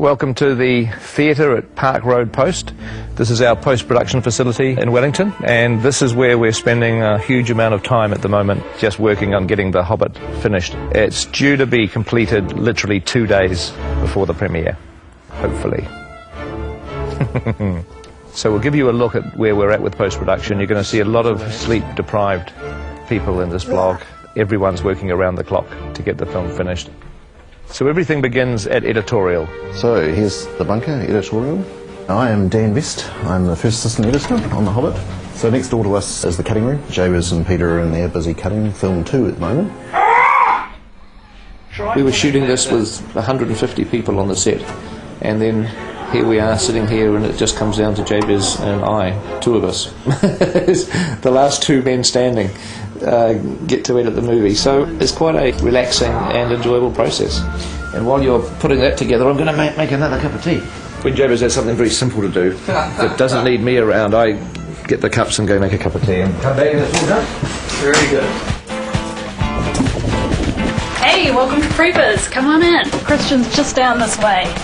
Welcome to the theatre at Park Road Post. This is our post-production facility in Wellington, and this is where we're spending a huge amount of time at the moment, just working on getting The Hobbit finished. It's due to be completed literally 2 days before the premiere, hopefully. So we'll give you a look at where we're at with post-production. You're going to see a lot of sleep-deprived people in this vlog. Everyone's working around the clock to get the film finished. So everything begins at editorial. So here's the bunker, editorial. I am Dan Vest. I'm the first assistant editor on The Hobbit. So next door to us is the cutting room. Jabez and Peter are in there busy cutting film 2 at the moment. We were shooting this with 150 people on the set, and then here we are sitting here, and it just comes down to Jabez and I, 2 of us. The last 2 men standing get to edit the movie. So it's quite a relaxing and enjoyable process. And while you're putting that together, I'm going to make another cup of tea. When Jabez has something very simple to do that doesn't need me around, I get the cups and go make a cup of tea and come back and it's all done. Very good. Hey, welcome to Preppers. Come on in. Christian's just down this way.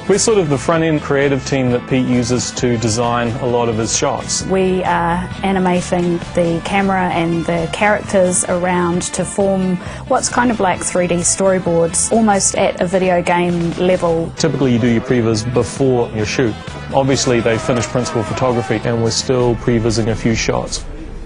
We're sort of the front-end creative team that Pete uses to design a lot of his shots. We are animating the camera and the characters around to form what's kind of like 3D storyboards, almost at a video game level. Typically you do your previs before your shoot. Obviously they finish principal photography and we're still prevising a few shots.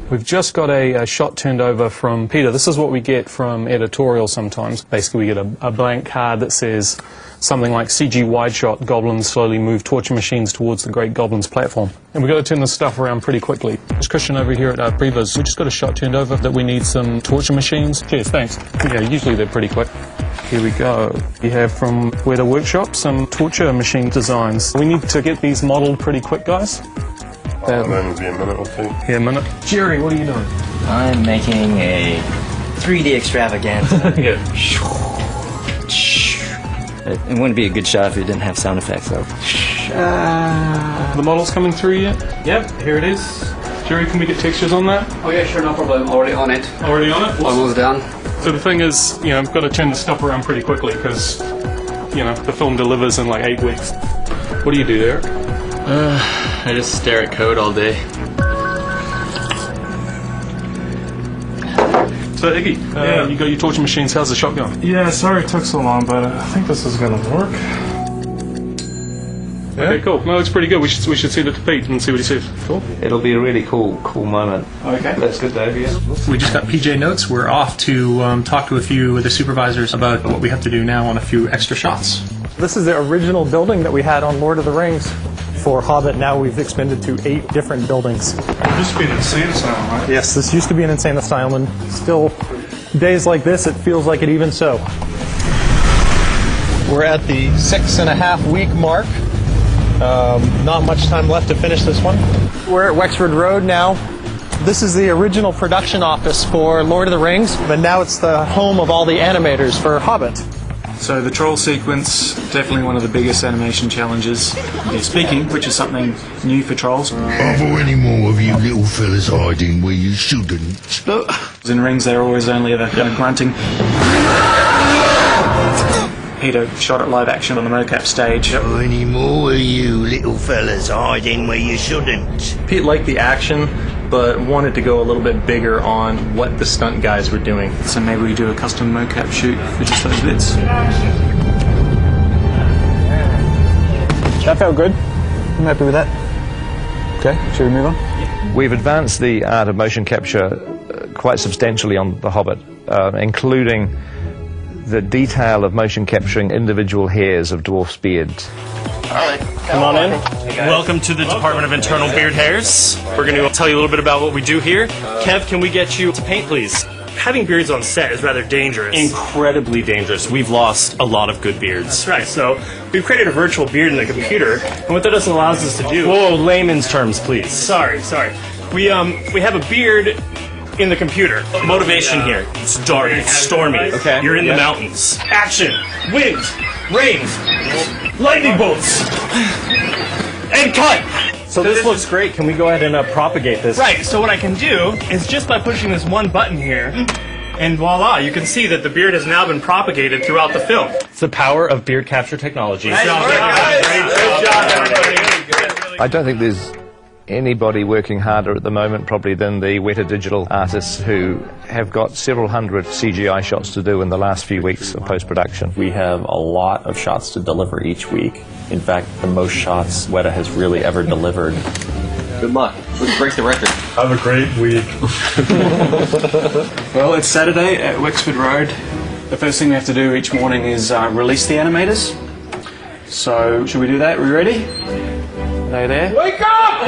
We've just got a shot turned over from Peter. This is what we get from editorial sometimes. Basically we get a blank card that says something like CG wide shot, goblins slowly move torture machines towards the Great Goblins platform. And we've got to turn this stuff around pretty quickly. There's Christian over here at our previs. We just got a shot turned over that we need some torture machines. Cheers, thanks. Yeah, usually they're pretty quick. Here we go. We have from Weta Workshop some torture machine designs. We need to get these modelled pretty quick, guys. Maybe a minute or 2. Yeah, a minute. Jerry, what are you doing? I'm making a 3D extravaganza. Yeah. It wouldn't be a good shot if it didn't have sound effects, though. The model's coming through yet? Yep, here it is. Jerry, can we get textures on that? Oh yeah, sure, no problem. Already on it. Already on it? Almost done. So the thing is, you know, I've got to turn the stuff around pretty quickly because, you know, the film delivers in like 8 weeks. What do you do there? I just stare at code all day. So Iggy, you got your torture machines, how's the shot going? Yeah, sorry it took so long, but I think this is going to work. Yeah? Okay, cool. No, it's pretty good. We should send it to Pete and see what he says. Cool. It'll be a really cool moment. Okay. That's good, Dave, yeah. We just got PJ notes. We're off to talk to a few of the supervisors about what we have to do now on a few extra shots. This is the original building that we had on Lord of the Rings. For Hobbit, now we've expanded to 8 different buildings. It used to be an insane asylum, right? Yes, this used to be an insane asylum, and still, days like this, it feels like it even so. We're at the 6.5 week mark. Not much time left to finish this one. We're at Wexford Road now. This is the original production office for Lord of the Rings, but now it's the home of all the animators for Hobbit. So the troll sequence, definitely one of the biggest animation challenges. They're speaking, which is something new for trolls. Are there any more of you little fellas hiding where you shouldn't? In Rings, they're always only ever kind of grunting. Peter shot it live action on the mocap stage. Are any more of you little fellas hiding where you shouldn't? Pete liked the action, but wanted to go a little bit bigger on what the stunt guys were doing. So maybe we do a custom mocap shoot for just those bits. That felt good. I'm happy with that. Okay, should we move on? We've advanced the art of motion capture quite substantially on The Hobbit, including the detail of motion capturing individual hairs of dwarfs' beards. Alright, come on in. Welcome to the Department of Internal Beard Hairs. We're going to tell you a little bit about what we do here. Kev, can we get you to paint, please? Having beards on set is rather dangerous. Incredibly dangerous. We've lost a lot of good beards. That's right. So we've created a virtual beard in the computer, and what that allows us to do... Whoa, layman's terms, please. Sorry. We have a beard in the computer. Motivation here. It's dark. It's stormy. Okay. You're in the mountains. Action. Wind. Rain. Lightning bolts. And cut. So this looks great. Can we go ahead and propagate this? Right. So what I can do is just by pushing this one button here, And voila, you can see that the beard has now been propagated throughout the film. It's the power of beard capture technology. Great job, everybody. I don't think there's anybody working harder at the moment probably than the Weta Digital artists who have got several hundred CGI shots to do in the last few weeks of post-production. We have a lot of shots to deliver each week. In fact, the most shots Weta has really ever delivered. Good luck. Let's break the record. Have a great week. Well, it's Saturday at Wexford Road. The first thing we have to do each morning is release the animators. So, should we do that? Are we ready? Are they there? Wake up!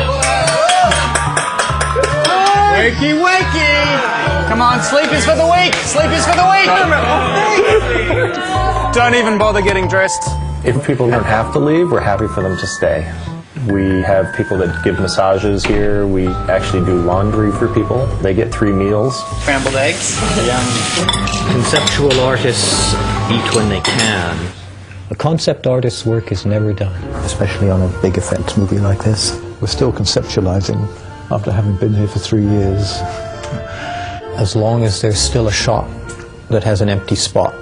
Wakey, wakey! Come on, sleep is for the weak! Sleep is for the weak! Don't even bother getting dressed. If people don't have to leave, we're happy for them to stay. We have people that give massages here. We actually do laundry for people. They get 3 meals. Scrambled eggs. Conceptual artists eat when they can. A concept artist's work is never done. Especially on a big effects movie like this. We're still conceptualizing after having been here for 3 years. As long as there's still a shot that has an empty spot,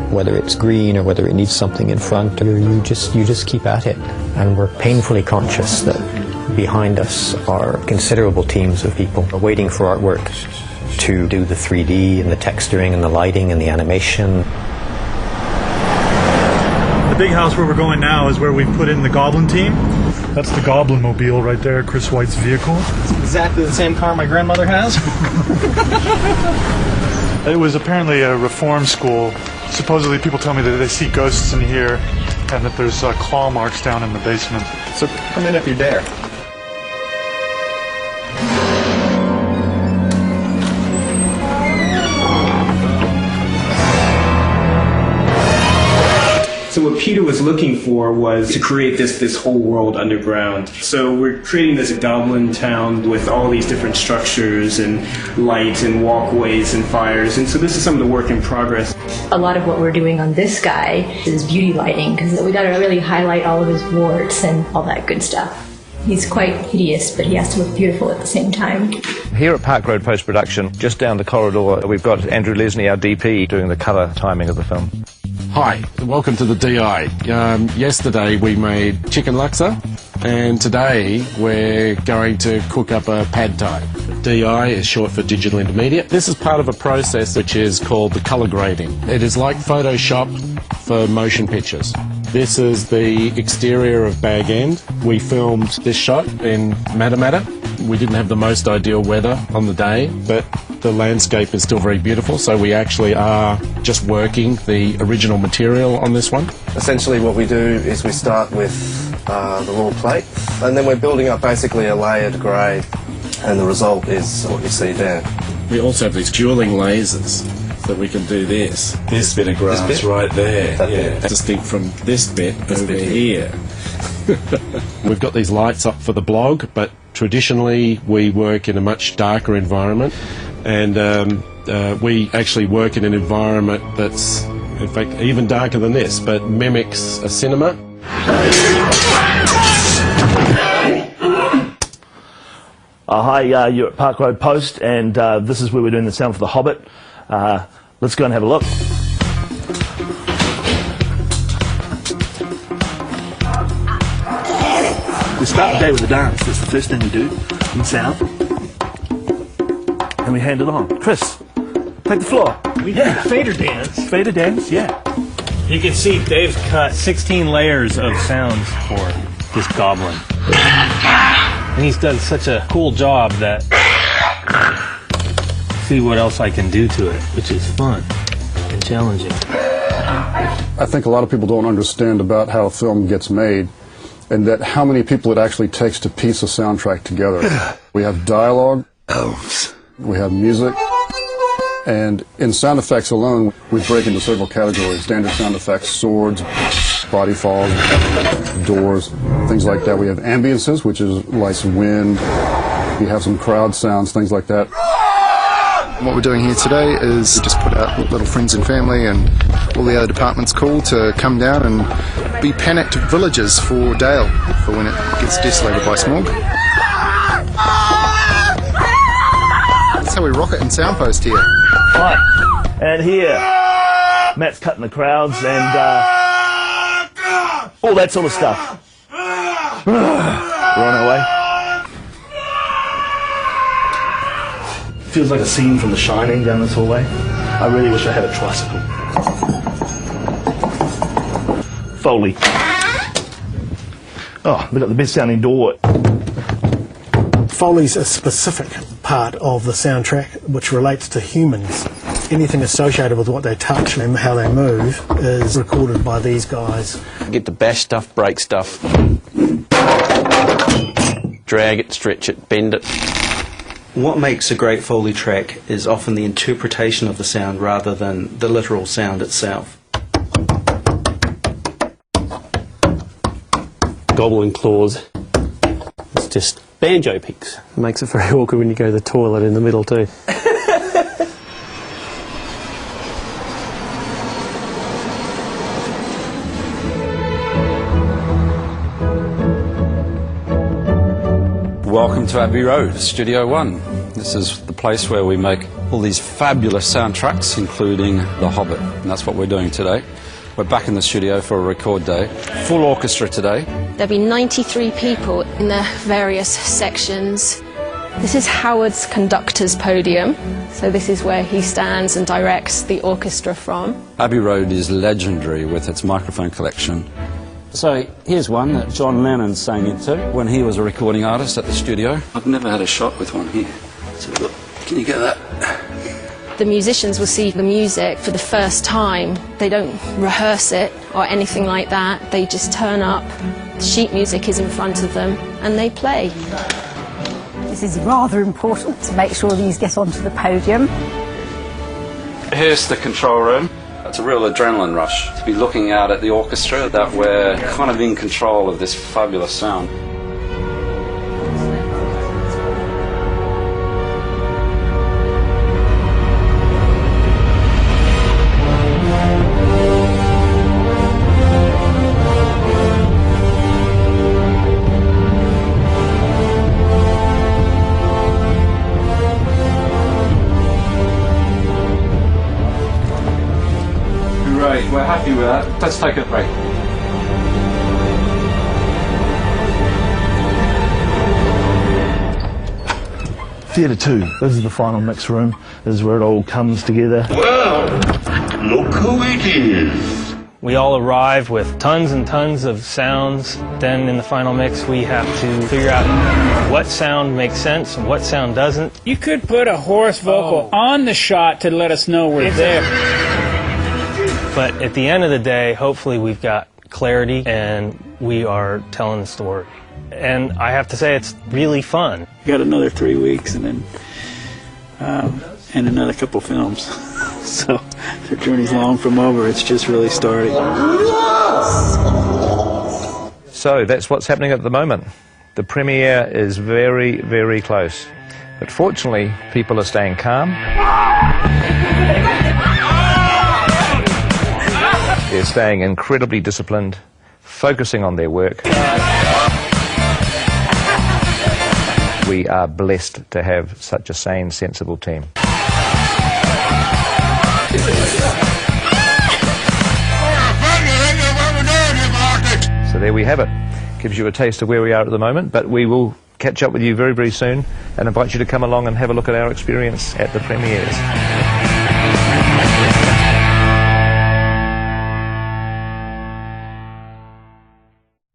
whether it's green or whether it needs something in front, you just keep at it. And we're painfully conscious that behind us are considerable teams of people waiting for artwork to do the 3D and the texturing and the lighting and the animation. The big house where we're going now is where we put in the Goblin team. That's the Goblin Mobile right there, Chris White's vehicle. It's exactly the same car my grandmother has. It was apparently a reform school. Supposedly people tell me that they see ghosts in here and that there's claw marks down in the basement. So come in if you dare. So what Peter was looking for was to create this whole world underground. So we're creating this goblin town with all these different structures and light and walkways and fires. And so this is some of the work in progress. A lot of what we're doing on this guy is beauty lighting, because we got to really highlight all of his warts and all that good stuff. He's quite hideous, but he has to look beautiful at the same time. Here at Park Road Post-Production, just down the corridor, we've got Andrew Lesney, our DP, doing the colour timing of the film. Hi, welcome to the DI. Yesterday we made chicken laksa, and today we're going to cook up a pad thai. DI is short for digital intermediate. This is part of a process which is called the colour grading. It is like Photoshop for motion pictures. This is the exterior of Bag End. We filmed this shot in Matamata. We didn't have the most ideal weather on the day, but the landscape is still very beautiful, so we actually are just working the original material on this one. Essentially what we do is we start with the raw plate, and then we're building up basically a layered grade, and the result is what you see there. We also have these dueling lasers, so we can do this. This bit of grass right there, yeah. Distinct from this bit over here. We've got these lights up for the blog, but traditionally we work in a much darker environment, and we actually work in an environment that's, in fact, even darker than this, but mimics a cinema. Hi, you're at Park Road Post, and this is where we're doing the sound for The Hobbit. Let's go and have a look. We start the day with a dance. That's the first thing we do in sound. And we hand it on. Chris, take the floor. We did fader dance. Fader dance, yeah. You can see Dave's cut 16 layers of sounds for this goblin. And he's done such a cool job that see what else I can do to it, which is fun and challenging. I think a lot of people don't understand about how a film gets made, and that how many people it actually takes to piece a soundtrack together. We have dialogue, we have music, and in sound effects alone, we break into several categories. Standard sound effects, swords, body falls, doors, things like that. We have ambiences, which is like some wind. We have some crowd sounds, things like that. What we're doing here today is just put out little friends and family and all the other departments call to come down and be panicked villagers for Dale, for when it gets desolated by smog. That's how we rock it in Soundpost here. Hi. And here, Matt's cutting the crowds and all that sort of stuff. We're on our way. Feels like a scene from The Shining down this hallway. I really wish I had a tricycle. Foley. Oh, they've got the best sounding door. Foley's a specific part of the soundtrack which relates to humans. Anything associated with what they touch and how they move is recorded by these guys. Get to bash stuff, break stuff, drag it, stretch it, bend it. What makes a great Foley track is often the interpretation of the sound rather than the literal sound itself. Goblin claws. It's just banjo picks. It makes it very awkward when you go to the toilet in the middle too. Welcome to Abbey Road, Studio One. This is the place where we make all these fabulous soundtracks, including The Hobbit, and that's what we're doing today. We're back in the studio for a record day. Full orchestra today. There'll be 93 people in the various sections. This is Howard's conductor's podium, so this is where he stands and directs the orchestra from. Abbey Road is legendary with its microphone collection. So here's one that John Lennon sang into when he was a recording artist at the studio. I've never had a shot with one here. So look, can you get that? The musicians will see the music for the first time. They don't rehearse it or anything like that. They just turn up, sheet music is in front of them, and they play. This is rather important to make sure these get onto the podium. Here's the control room. It's a real adrenaline rush to be looking out at the orchestra, that we're kind of in control of this fabulous sound. We're happy with that. Let's take a break. Theatre 2. This is the final mix room. This is where it all comes together. Well, look who it is. We all arrive with tons and tons of sounds. Then in the final mix we have to figure out what sound makes sense and what sound doesn't. You could put a hoarse vocal on the shot to let us know we're there. But at the end of the day, hopefully we've got clarity and we are telling the story. And I have to say, it's really fun. We got another 3 weeks and then and another couple films. So the journey's long from over. It's just really starting. So that's what's happening at the moment. The premiere is very, very close. But fortunately, people are staying calm. They're staying incredibly disciplined, focusing on their work. We are blessed to have such a sane, sensible team. So there we have it. Gives you a taste of where we are at the moment, but we will catch up with you very, very soon and invite you to come along and have a look at our experience at the premieres.